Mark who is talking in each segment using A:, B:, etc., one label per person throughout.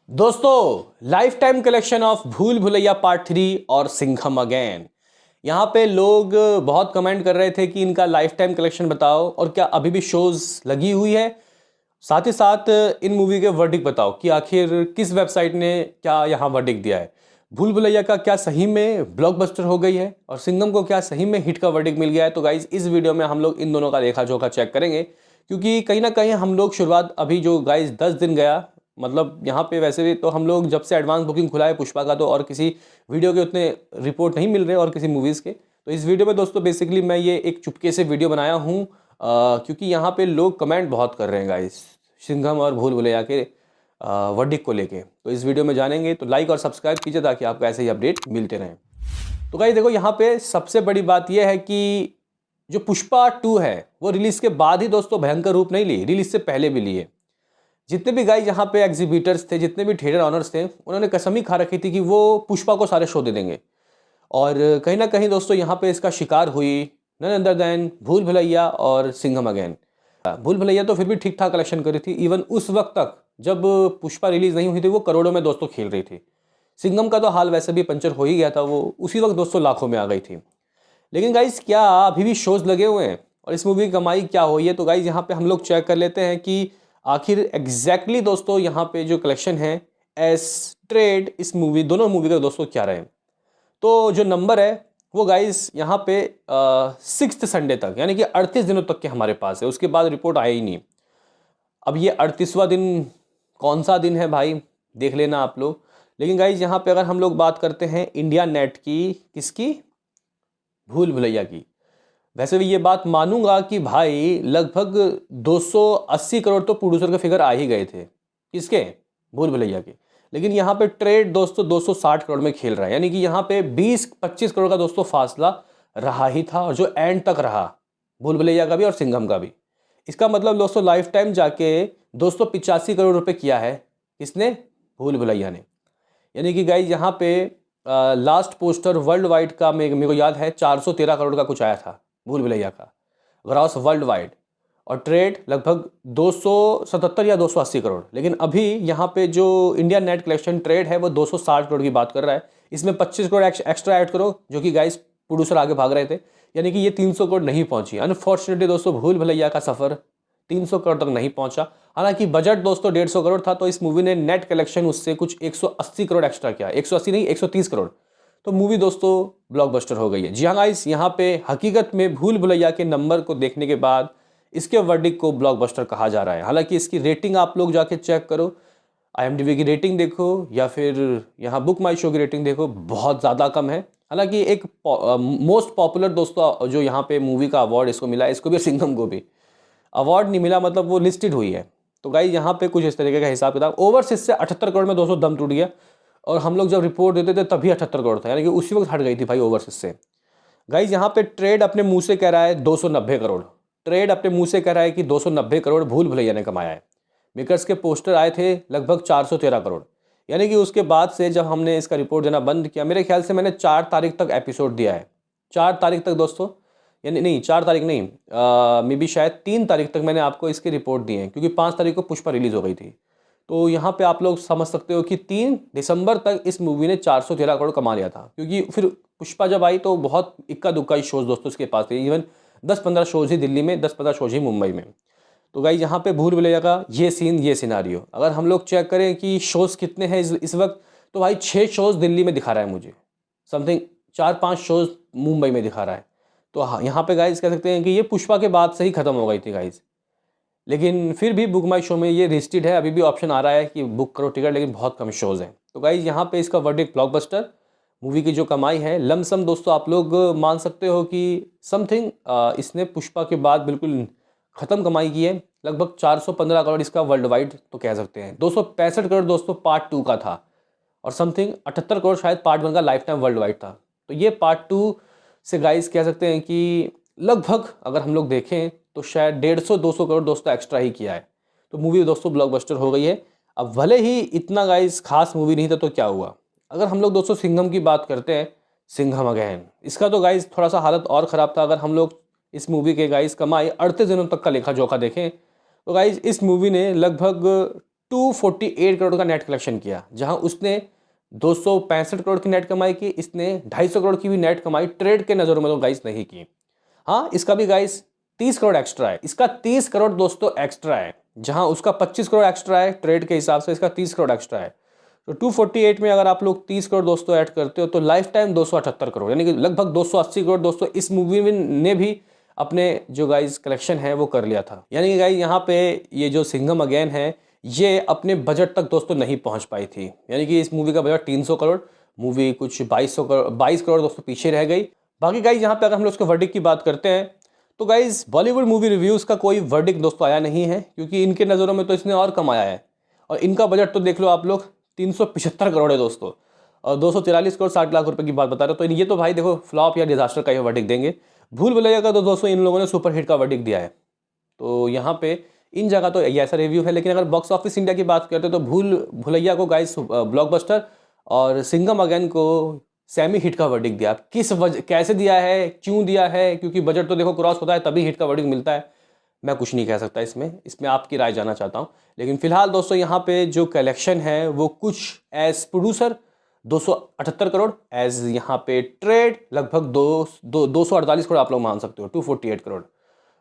A: दोस्तों, life time collection of भूल Bhulaiyaa part 3 और सिंघम अगेन। यहाँ पे लोग बहुत कमेंट कर रहे थे कि इनका लाइफ टाइम कलेक्शन बताओ और क्या अभी भी शोज लगी हुई है। साथ ही साथ इन मूवी के वर्डिक्ट बताओ कि आखिर किस वेबसाइट ने क्या यहाँ वर्डिक्ट दिया है। भूल भुलैया का क्या सही में ब्लॉकबस्टर हो गई है और सिंघम को क्या सही में हिट का वर्डिक्ट मिल गया है। तो गाइज इस वीडियो में हम लोग इन दोनों का लेखा जोखा चेक करेंगे, क्योंकि कहीं ना कहीं हम लोग शुरुआत अभी जो गाइज 10 दिन गया, मतलब यहाँ पे वैसे भी तो हम लोग जब से एडवांस बुकिंग खुला है पुष्पा का, तो और किसी वीडियो के उतने रिपोर्ट नहीं मिल रहे और किसी मूवीज़ के। तो इस वीडियो में दोस्तों बेसिकली मैं ये एक चुपके से वीडियो बनाया हूँ, क्योंकि यहाँ पे लोग कमेंट बहुत कर रहे हैं गाइस सिंघम और भूल भुलैया के वर्डिक्ट को लेके। तो इस वीडियो में जानेंगे, तो लाइक और सब्सक्राइब कीजिए ताकि आपको ऐसे ही अपडेट मिलते रहें। तो गाइस देखो, यहाँ पे सबसे बड़ी बात यह है कि जो पुष्पा 2 है वो रिलीज़ के बाद ही दोस्तों भयंकर रूप नहीं ली, रिलीज़ से पहले भी लिए। जितने भी गाइस यहाँ पे एग्जीबिटर्स थे, जितने भी थिएटर ऑनर्स थे, उन्होंने कसम ही खा रखी थी कि वो पुष्पा को सारे शो दे देंगे। और कहीं ना कहीं दोस्तों यहाँ पे इसका शिकार हुई नन अदर देन भूल भुलैया और सिंघम अगेन। भूल भुलैया तो फिर भी ठीक ठाक कलेक्शन करी थी, इवन उस वक्त तक जब पुष्पा रिलीज नहीं हुई थी वो करोड़ों में दोस्तों खेल रही थी। सिंघम का तो हाल वैसे भी पंचर हो ही गया था, वो उसी वक्त दोस्तों लाखों में आ गई थी। लेकिन गाइज क्या अभी भी शोज लगे हुए हैं और इस मूवी की कमाई क्या हुई है? तो गाइज यहाँ पे हम लोग चेक कर लेते हैं कि आखिर एग्जैक्टली दोस्तों यहाँ पे जो कलेक्शन है एस ट्रेड इस मूवी, दोनों मूवी का दोस्तों क्या रहे। तो जो नंबर है वो गाइज यहाँ पे 6th संडे तक, यानी कि 38 दिनों तक के हमारे पास है, उसके बाद रिपोर्ट आया ही नहीं। अब ये 38वां दिन कौन सा दिन है भाई, देख लेना आप लोग। लेकिन गाइज यहाँ पे अगर हम लोग बात करते हैं इंडिया नेट की, किसकी? भूल भुलैया की। वैसे भी ये बात मानूंगा कि भाई लगभग 280 करोड़ तो प्रोड्यूसर के फिगर आ ही गए थे। किसके? भूल भुलैया के। लेकिन यहाँ पे ट्रेड दोस्तों 260 करोड़ में खेल रहा है, यानी कि यहाँ पे 20-25 करोड़ का दोस्तों फासला रहा ही था, और जो एंड तक रहा भूल भुलैया का भी और सिंघम का भी। इसका मतलब दोस्तों लाइफ टाइम जाके 285 करोड़ रुपए किया है। किसने? भूल भुलैया ने। यानी कि गाइज यहाँ पे लास्ट पोस्टर वर्ल्ड वाइड का मेरे को याद है 413 करोड़ का कुछ आया था भूल भुलैया का, ग्रॉस वर्ल्ड वाइड। और ट्रेड लगभग 277 या 280 करोड़। लेकिन अभी यहाँ पे जो इंडिया नेट कलेक्शन ट्रेड है वो 260 करोड़ की बात कर रहा है। इसमें 25 करोड़ एक्स्ट्रा ऐड करो, जो कि गाइस प्रोड्यूसर आगे भाग रहे थे, यानी कि ये 300 करोड़ नहीं पहुंची। अनफॉर्चुनेटली दोस्तों भूल भुलैया का सफ़र 300 करोड़ तक नहीं पहुंचा। हालांकि बजट दोस्तों 150 करोड़ था, तो इस मूवी ने नेट कलेक्शन उससे कुछ 180 करोड़ एक्स्ट्रा किया, 180 नहीं 130 करोड़। तो मूवी दोस्तों ब्लॉकबस्टर हो गई है। जी हाँ गाइस, यहाँ पे हकीकत में भूल भुलैया के नंबर को देखने के बाद इसके वर्डिक्ट को ब्लॉकबस्टर कहा जा रहा है। हालांकि इसकी रेटिंग आप लोग जाके चेक करो, IMDb की रेटिंग देखो या फिर यहाँ बुक माई शो की रेटिंग देखो, बहुत ज़्यादा कम है। हालांकि एक मोस्ट पॉपुलर दोस्तों जो यहाँ पे मूवी का अवार्ड इसको मिला है, इसको भी सिंघम को भी अवार्ड नहीं मिला, मतलब वो लिस्टेड हुई है। तो गाइस यहाँ पे कुछ इस तरीके का हिसाब किताब। ओवरसीज से 78 करोड़ में दोस्तों दम टूट गया, और हम लोग जब रिपोर्ट देते थे तभी 78 करोड़ था, यानी कि उसी वक्त हट गई थी भाई ओवरसीज से। गाइज यहाँ पे ट्रेड अपने मुंह से कह रहा है 290 करोड़। ट्रेड अपने मुंह से कह रहा है कि 290 करोड़ भूल भुलैया ने कमाया है। मेकर्स के पोस्टर आए थे लगभग 413 करोड़। यानी कि उसके बाद से जब हमने इसका रिपोर्ट देना बंद किया, मेरे ख्याल से मैंने 4 तारीख तक एपिसोड दिया है, 4 तारीख तक दोस्तों, यानी नहीं 4 तारीख नहीं, मे बी शायद 3 तारीख तक मैंने आपको इसकी रिपोर्ट दी है, क्योंकि 5 तारीख को पुष्पा रिलीज़ हो गई थी। तो यहाँ पे आप लोग समझ सकते हो कि 3 दिसंबर तक इस मूवी ने 413 करोड़ कमा लिया था, क्योंकि फिर पुष्पा जब आई तो बहुत इक्का दुक्का ही शोज दोस्तों इसके पास थे। इवन 10-15 शोज ही दिल्ली में, 10-15 शोज ही मुंबई में। तो गाइस यहाँ पे भूल भुलैया का ये सीन, ये सिनारियो अगर हम लोग चेक करें कि शोज कितने हैं इस वक्त, तो भाई 6 शोज दिल्ली में दिखा रहा है मुझे, समथिंग 4-5 शोज मुंबई में दिखा रहा है। तो हाँ, यहाँ पे गाइज कह सकते हैं कि ये पुष्पा के बाद से ही खत्म हो गई थी गाइज। लेकिन फिर भी बुक माई शो में ये रिस्टेड है, अभी भी ऑप्शन आ रहा है कि बुक करो टिकट, लेकिन बहुत कम शोज़ हैं। तो गाइज यहाँ पे इसका वर्डिक्ट ब्लॉकबस्टर। मूवी की जो कमाई है लमसम दोस्तों आप लोग मान सकते हो कि समथिंग इसने पुष्पा के बाद बिल्कुल ख़त्म कमाई की है। लगभग 415 करोड़ इसका वर्ल्ड वाइड तो कह सकते हैं। 265 करोड़ दोस्तों पार्ट 2 का था, और समथिंग 78 करोड़ शायद पार्ट 1 का लाइफ टाइम वर्ल्ड वाइड था। तो ये पार्ट 2 से गाइज कह सकते हैं कि लगभग अगर हम लोग देखें तो शायद 150-200 करोड़ दोस्तों एक्स्ट्रा ही किया है। तो मूवी दोस्तों ब्लॉकबस्टर हो गई है। अब भले ही इतना गाइस खास मूवी नहीं था तो क्या हुआ। अगर हम लोग दोस्तों सिंघम की बात करते हैं, सिंघम अगेन, इसका तो गाइस थोड़ा सा हालत और ख़राब था। अगर हम लोग इस मूवी के गाइस कमाई 38 दिनों तक का लेखा जोखा देखें, तो गाइस इस मूवी ने लगभग 248 करोड़ का नेट कलेक्शन किया, जहां उसने 265 करोड़ की नेट कमाई की, इसने 250 करोड़ की भी नेट कमाई ट्रेड के नज़रों में तो गाइस नहीं की। हाँ, इसका भी गाइस 30 करोड़ एक्स्ट्रा है, इसका 30 करोड़ दोस्तों एक्स्ट्रा है, जहां उसका 25 करोड़ एक्स्ट्रा है ट्रेड के हिसाब से, इसका 30 करोड़ एक्स्ट्रा है। तो 248 में अगर आप लोग 30 करोड़ दोस्तों ऐड करते हो तो लाइफ टाइम 278 करोड़, यानी कि लगभग 280 करोड़ दोस्तों इस मूवी में ने भी अपने जो गाइस कलेक्शन है वो कर लिया था। यानी कि गाइस यहाँ पे ये जो सिंघम अगेन है ये अपने बजट तक दोस्तों नहीं पहुंच पाई थी, यानी कि इस मूवी का बजट 300 करोड़, मूवी कुछ 22 करोड़ दोस्तों पीछे रह गई। बाकी गाइस यहाँ पे अगर हम लोग उसके वर्डिक्ट की बात करते हैं तो गाइस बॉलीवुड मूवी रिव्यूज़ का कोई वर्डिक्ट दोस्तों आया नहीं है, क्योंकि इनके नज़रों में तो इसने और कमाया है, और इनका बजट तो देख लो आप लोग 375 करोड़ है दोस्तों, और 243 करोड़ 60 लाख रुपए की बात बता रहे हो, तो ये तो भाई देखो फ्लॉप या डिजास्टर का ही वर्डिक्ट देंगे। भूल भुलैया का तो दोस्तों इन लोगों ने सुपर हिट का वर्डिक्ट दिया है, तो यहाँ पे इन जगह तो ये ऐसा रिव्यू है। लेकिन अगर बॉक्स ऑफिस इंडिया की बात करते हैं तो भूल भुलैया को गाइस ब्लॉकबस्टर और सिंघम अगेन को सेमी हिट का वर्डिक्ट दिया। किस वजह कैसे दिया है, क्यों दिया है, क्योंकि बजट तो देखो क्रॉस होता है तभी हिट का वर्डिक्ट मिलता है, मैं कुछ नहीं कह सकता इसमें आपकी राय जानना चाहता हूँ। लेकिन फिलहाल दोस्तों यहाँ पे जो कलेक्शन है वो कुछ एज प्रोड्यूसर 278 करोड़, एज यहाँ पे ट्रेड लगभग 248 करोड़ आप लोग मान सकते हो, 248 करोड़।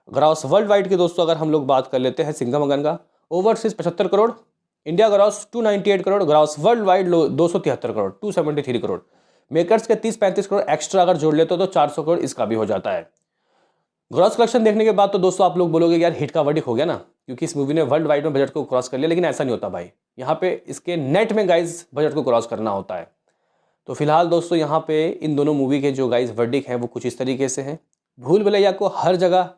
A: ग्रॉस वर्ल्ड वाइड के दोस्तों अगर हम लोग बात कर लेते हैं सिंघम अगेन का, overseas 75 crore, India gross 298 crore, gross world wide 273 crore, 273 crore. Makers के 30-35 करोड़ एक्स्ट्रा अगर जोड़ लेते हो तो 400 करोड़ इसका भी हो जाता है। ग्रॉस कलेक्शन देखने के बाद तो दोस्तों आप लोग बोलोगे यार हिट का वर्डिक्ट हो गया ना, क्योंकि इस मूवी ने वर्ल्ड वाइड में बजट को क्रॉस कर लिया, लेकिन ऐसा नहीं होता भाई, यहाँ पे इसके नेट में गाइज बजट को क्रॉस करना होता है। तो फिलहाल दोस्तों यहाँ पे इन दोनों मूवी के जो गाइज वर्डिक्ट हैं वो कुछ इस तरीके से हैं। भूल भुलैया को हर जगह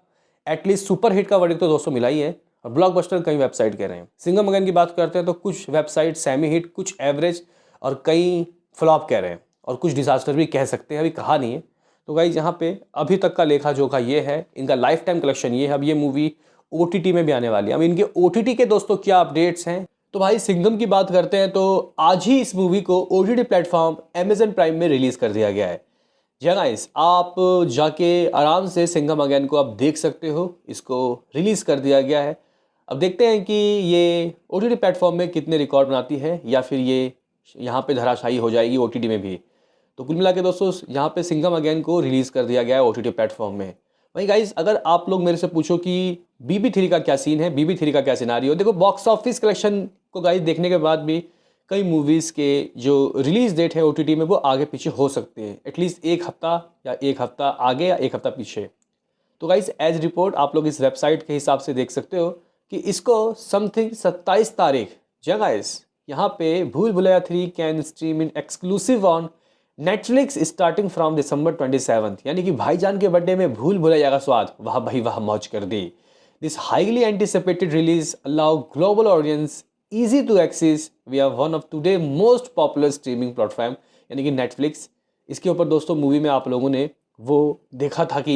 A: एटलीस्ट सुपर हिट का वर्डिक्ट तो दोस्तों मिला ही है, और ब्लॉकबस्टर कई वेबसाइट कह रहे हैं। सिंघम अगेन की बात करते हैं तो कुछ वेबसाइट सेमी हिट, कुछ एवरेज और कई फ्लॉप कह रहे हैं, और कुछ डिजास्टर भी कह सकते हैं, अभी कहा नहीं है। तो गाइज यहाँ पे अभी तक का लेखा जोखा ये है, इनका लाइफ टाइम कलेक्शन ये है। अब ये मूवी OTT में भी आने वाली है, अब इनके OTT के दोस्तों क्या अपडेट्स हैं। तो भाई सिंघम की बात करते हैं तो आज ही इस मूवी को OTT प्लेटफॉर्म Amazon प्राइम में रिलीज कर दिया गया है। जी गाइस, आप जाके आराम से सिंघम अगेन को आप देख सकते हो, इसको रिलीज कर दिया गया है। अब देखते हैं कि ये OTT प्लेटफॉर्म में कितने रिकॉर्ड बनाती है, या फिर ये यहाँ पे धराशायी हो जाएगी OTT में भी। तो कुल मिला के दोस्तों यहाँ पे सिंघम अगेन को रिलीज़ कर दिया गया है OTT प्लेटफॉर्म में। वहीं गाइज अगर आप लोग मेरे से पूछो कि BB3 का क्या सीन है, BB3 का क्या सिनारियो, देखो बॉक्स ऑफिस कलेक्शन को गाइज देखने के बाद भी कई मूवीज़ के जो रिलीज़ डेट है OTT में वो आगे पीछे हो सकते हैं, एटलीस्ट एक हफ्ता या एक हफ्ता आगे या एक हफ्ता पीछे। तो गाइज एज रिपोर्ट आप लोग इस वेबसाइट के हिसाब से देख सकते हो कि इसको समथिंग 27 तारीख, जी गाइज यहाँ पे भूल Bhulaiyaa 3 can stream in exclusive on Netflix starting from December 27, यानी कि भाईजान के बर्थडे में भूल भुलैया का स्वाद वाह भाई वाह मौज कर दी। This highly anticipated release allow global audience easy to access via one of today most popular streaming platform यानी कि नेटफ्लिक्स। इसके ऊपर दोस्तों मूवी में आप लोगों ने वो देखा था कि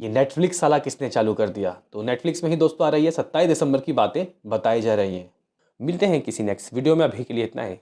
A: ये नेटफ्लिक्स साला किसने चालू कर दिया, तो नेटफ्लिक्स में ही दोस्तों आ रही है, 27 दिसंबर की बातें बताई जा रही हैं। मिलते हैं किसी नेक्स्ट वीडियो में, अभी के लिए इतना है।